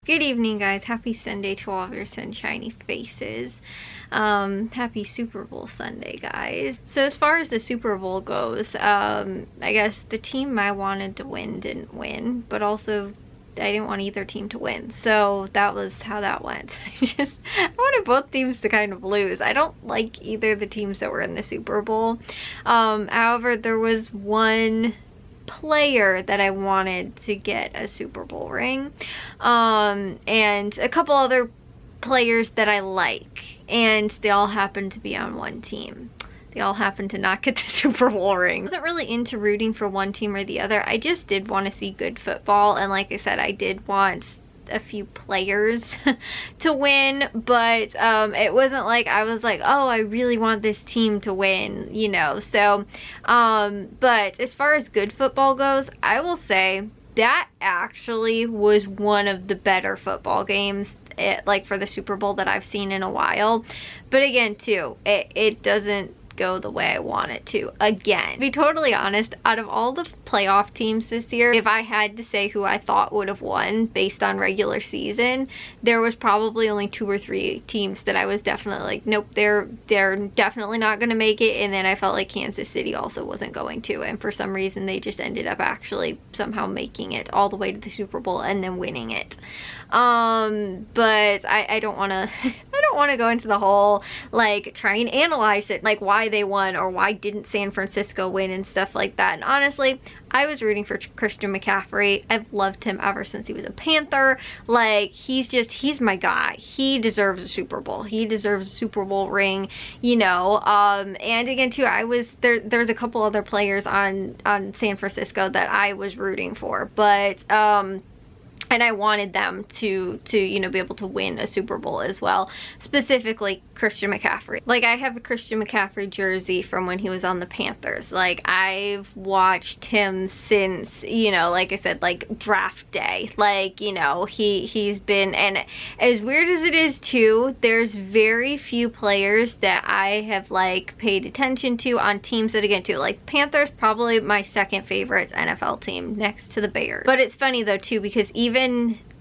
Good evening, guys. Happy Sunday to all of your sunshiny faces. Happy Super Bowl Sunday, guys. So as far as the Super Bowl goes, I guess the team I wanted to win didn't win, but also I didn't want either team to win. So that was how that went. I wanted both teams to kind of lose. I don't like either of the teams that were in the Super Bowl. However, there was one player that I wanted to get a Super Bowl ring, and a couple other players that I like, and they all happen to be on one team. They all happen to not get the Super Bowl ring. I wasn't really into rooting for one team or the other. I just did want to see good football, and like I said, I did want a few players to win, but it wasn't like I was like, oh, I really want this team to win, you know. So but as far as good football goes, I will say that actually was one of the better football games like for the Super Bowl that I've seen in a while. But again, too, it doesn't go the way I want it to. Again, to be totally honest, out of all the playoff teams this year, if I had to say who I thought would have won based on regular season, there was probably only 2 or 3 teams that I was definitely like, nope, they're definitely not going to make it. And then I felt like Kansas City also wasn't going to, and for some reason they just ended up actually somehow making it all the way to the Super Bowl and then winning it. But I don't want to I don't want to go into the whole like try and analyze it, like why they won or why didn't San Francisco win and stuff like that. And honestly, I was rooting for Christian McCaffrey. I've loved him ever since he was a Panther. Like, he's my guy. He deserves a Super Bowl. He deserves a Super Bowl ring, you know. And again, too, there's a couple other players on San Francisco that I was rooting for, but and I wanted them to you know, be able to win a Super Bowl as well, specifically Christian McCaffrey. Like, I have a Christian McCaffrey jersey from when he was on the Panthers. Like, I've watched him since, you know, like I said, like draft day. Like, you know, he's been, and as weird as it is too, there's very few players that I have like paid attention to on teams that, again, too, like Panthers, probably my second favorite NFL team next to the Bears. But it's funny though too, because even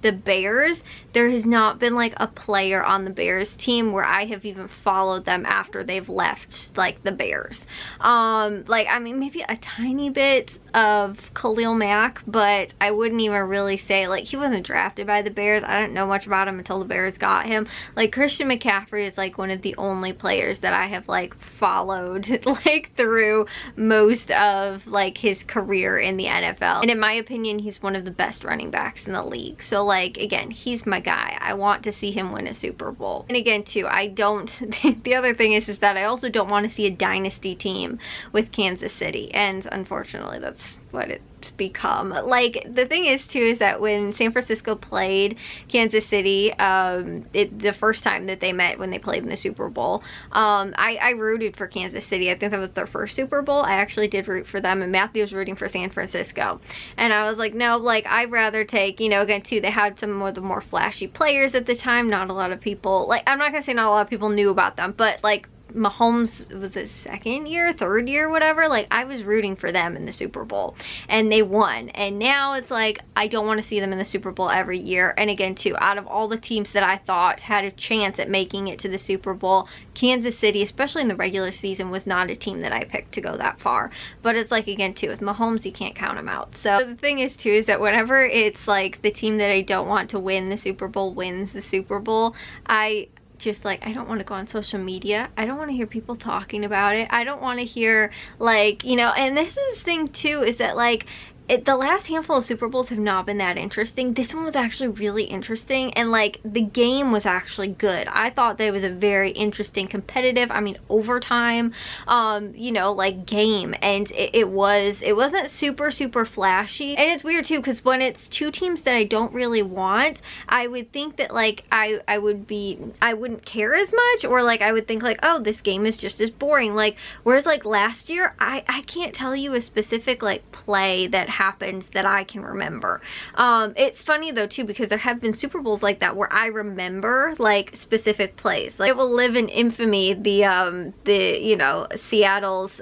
the Bears, there has not been like a player on the Bears team where I have even followed them after they've left like the Bears. Like, I mean, maybe a tiny bit of Khalil Mack, but I wouldn't even really say, like, he wasn't drafted by the Bears. I didn't know much about him until the Bears got him. Like, Christian McCaffrey is like one of the only players that I have like followed like through most of like his career in the NFL. And in my opinion, he's one of the best running backs in the league. So like, again, he's my guy. I want to see him win a Super Bowl. And again, too, I don't, the other thing is that I also don't want to see a dynasty team with Kansas City. And unfortunately, that's what it's become. Like, the thing is too, is that when San Francisco played Kansas City, the first time that they met when they played in the Super Bowl, I rooted for Kansas City. I think that was their first Super Bowl. I actually did root for them, and Matthew was rooting for San Francisco. And I was like, no, like, I'd rather take, you know, again too, they had some of the more flashy players at the time. Not a lot of people, like, I'm not gonna say not a lot of people knew about them, but like, Mahomes was his second year, third year, whatever. Like, I was rooting for them in the Super Bowl and they won. And now it's like, I don't want to see them in the Super Bowl every year. And again, too, out of all the teams that I thought had a chance at making it to the Super Bowl, Kansas City, especially in the regular season, was not a team that I picked to go that far. But it's like, again, too, with Mahomes, you can't count him out. So the thing is too, is that whenever it's like the team that I don't want to win the Super Bowl wins the Super Bowl, I just like, I don't want to go on social media. I don't want to hear people talking about it. I don't want to hear, like, you know, and this is the thing too, is that like, the last handful of Super Bowls have not been that interesting. This one was actually really interesting, and like, the game was actually good. I thought that it was a very interesting, competitive, I mean, overtime, you know, like, game. And it wasn't super flashy. And it's weird too, because when it's two teams that I don't really want, I would think that like I wouldn't care as much, or like I would think like, oh, this game is just as boring. Like, whereas like last year, I can't tell you a specific like play that happened that I can remember. It's funny though too, because there have been Super Bowls like that where I remember like specific plays. Like, it will live in infamy, the you know, Seattle's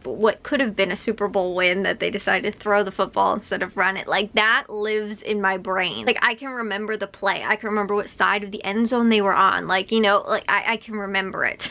what could have been a Super Bowl win that they decided to throw the football instead of run it. Like, that lives in my brain. Like, I can remember the play. I can remember what side of the end zone they were on. Like, you know, like I can remember it.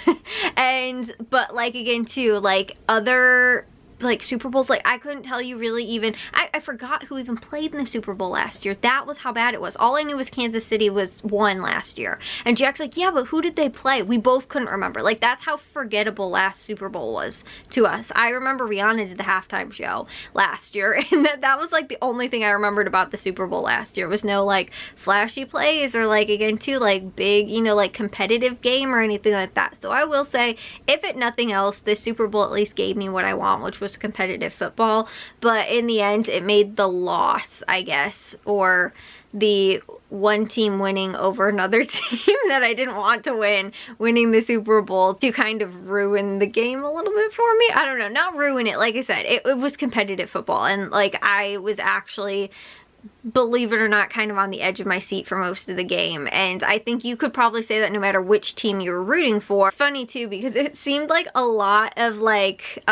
But like, again too, like other like Super Bowls, like I couldn't tell you really even, I forgot who even played in the Super Bowl last year. That was how bad it was. All I knew was Kansas City won last year. And Jack's like, yeah, but who did they play? We both couldn't remember. Like, that's how forgettable last Super Bowl was to us. I remember Rihanna did the halftime show last year, and that was like the only thing I remembered about the Super Bowl last year. It was no like flashy plays or like, again too, like big, you know, like competitive game or anything like that. So I will say, if it nothing else, this Super Bowl at least gave me what I want, which was competitive football. But in the end, it made the loss, I guess, or the one team winning over another team that I didn't want to win, winning the Super Bowl, to kind of ruin the game a little bit for me. I don't know, not ruin it. Like I said, it was competitive football, and like I was actually, believe it or not, kind of on the edge of my seat for most of the game. And I think you could probably say that no matter which team you were rooting for. It's funny too, because it seemed like a lot of like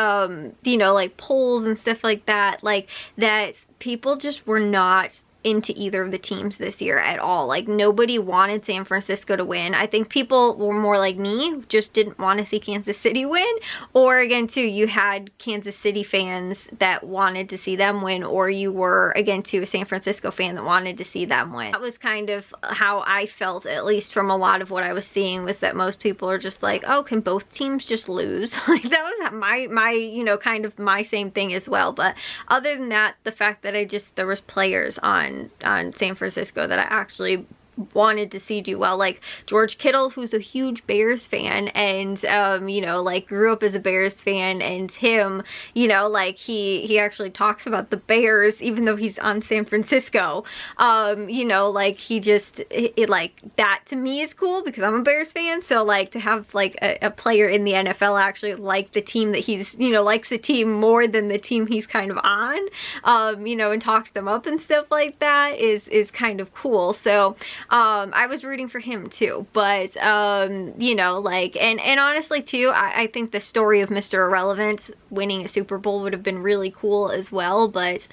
you know, like polls and stuff like that, like that people just were not into either of the teams this year at all. Like, nobody wanted San Francisco to win. I think people were more like me, just didn't want to see Kansas City win. Or again too, you had Kansas City fans that wanted to see them win, or you were again too a San Francisco fan that wanted to see them win. That was kind of how I felt, at least from a lot of what I was seeing, was that most people are just like, oh, can both teams just lose? Like, that was my you know, kind of my same thing as well. But other than that, the fact that there was players on San Francisco that I actually wanted to see do well, like George Kittle, who's a huge Bears fan, and you know, like grew up as a Bears fan, and him, you know, like he actually talks about the Bears even though he's on San Francisco. You know, like he just, it like, that to me is cool because I'm a Bears fan. So like, to have like a player in the NFL actually like the team that he's, you know, likes the team more than the team he's kind of on, you know, and talks them up and stuff like that is kind of cool. So I was rooting for him too, but you know, like, and honestly too, I think the story of Mr. Irrelevant winning a Super Bowl would have been really cool as well, but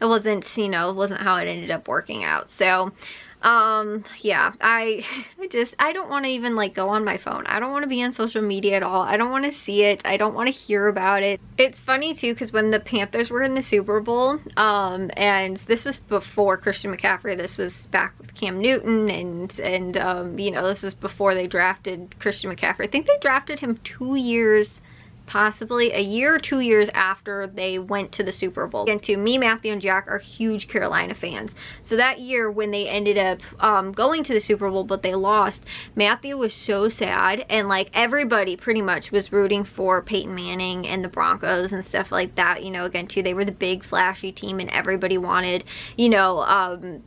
it wasn't, you know, it wasn't how it ended up working out. So yeah, I don't want to even like go on my phone. I don't want to be on social media at all. I don't want to see it. I don't want to hear about it. It's funny too, because when the Panthers were in the Super Bowl, and this was before Christian McCaffrey, this was back with Cam Newton, and you know, this was before they drafted Christian McCaffrey. I think they drafted him 2 years, possibly a year or 2 years after they went to the Super Bowl. And to me, Matthew and Jack are huge Carolina fans. So that year when they ended up going to the Super Bowl but they lost, Matthew was so sad, and like everybody pretty much was rooting for Peyton Manning and the Broncos and stuff like that. You know, again too, they were the big flashy team, and everybody wanted, you know,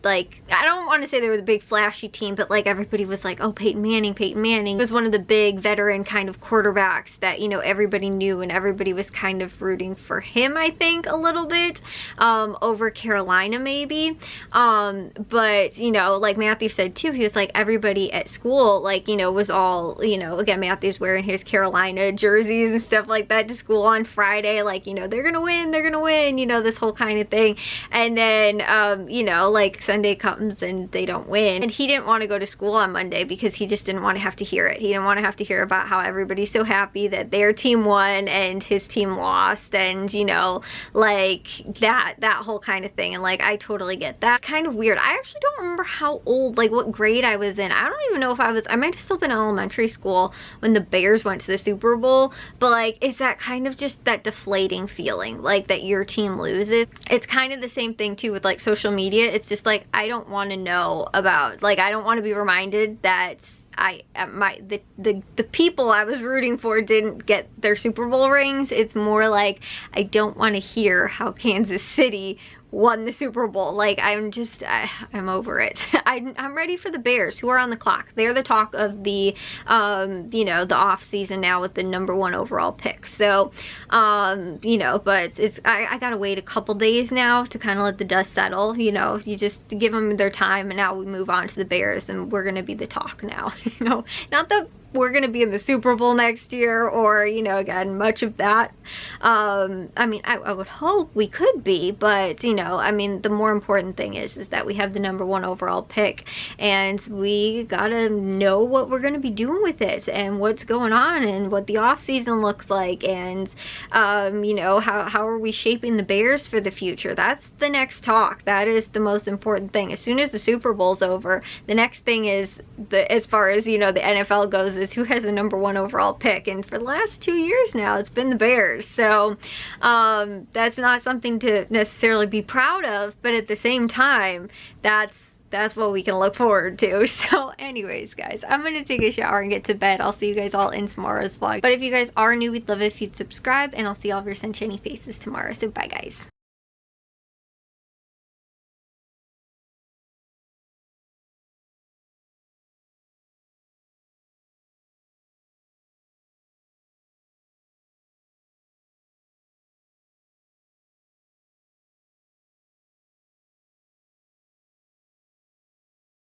like, I don't want to say they were the big flashy team, but like everybody was like, oh, Peyton Manning. Peyton Manning was one of the big veteran kind of quarterbacks that, you know, everybody knew, and everybody was kind of rooting for him, I think, a little bit over Carolina maybe. But you know, like Matthew said too, he was like, everybody at school, like, you know, was all, you know, again, Matthew's wearing his Carolina jerseys and stuff like that to school on Friday, like, you know, they're gonna win, you know, this whole kind of thing. And then you know, like Sunday comes and they don't win, and he didn't want to go to school on Monday because he just didn't want to have to hear it. He didn't want to have to hear about how everybody's so happy that their team won and his team lost, and you know, like that whole kind of thing. And like, I totally get that. It's kind of weird. I actually don't remember how old, like what grade I was in. I don't even know if I might have still been in elementary school when the Bears went to the Super Bowl, but like, is that kind of just that deflating feeling, like that your team loses? It's kind of the same thing too with like social media. It's just like, I don't want to know about, like, I don't want to be reminded that the people I was rooting for didn't get their Super Bowl rings. It's more like, I don't want to hear how Kansas City won the Super Bowl. Like, I'm over it. I'm ready for the Bears, who are on the clock. They're the talk of the you know, the off season now with the #1 overall pick. So you know, but I gotta wait a couple days now to kind of let the dust settle. You know, you just give them their time, and now we move on to the Bears, and we're gonna be the talk now. You know, not the we're gonna be in the Super Bowl next year, or, you know, again, much of that. I mean, I would hope we could be, but, you know, I mean, the more important thing is that we have the #1 overall pick, and we gotta know what we're gonna be doing with it, and what's going on, and what the off season looks like, and you know, how are we shaping the Bears for the future. That's the next talk. That is the most important thing. As soon as the Super Bowl's over, the next thing is, as far as, you know, the NFL goes, is who has the #1 overall pick. And for the last 2 years now, it's been the Bears. So that's not something to necessarily be proud of, but at the same time, that's what we can look forward to. So anyways, guys, I'm gonna take a shower and get to bed. I'll see you guys all in tomorrow's vlog. But if you guys are new, we'd love it if you'd subscribe, and I'll see all of your sunshiny faces tomorrow. So bye, guys.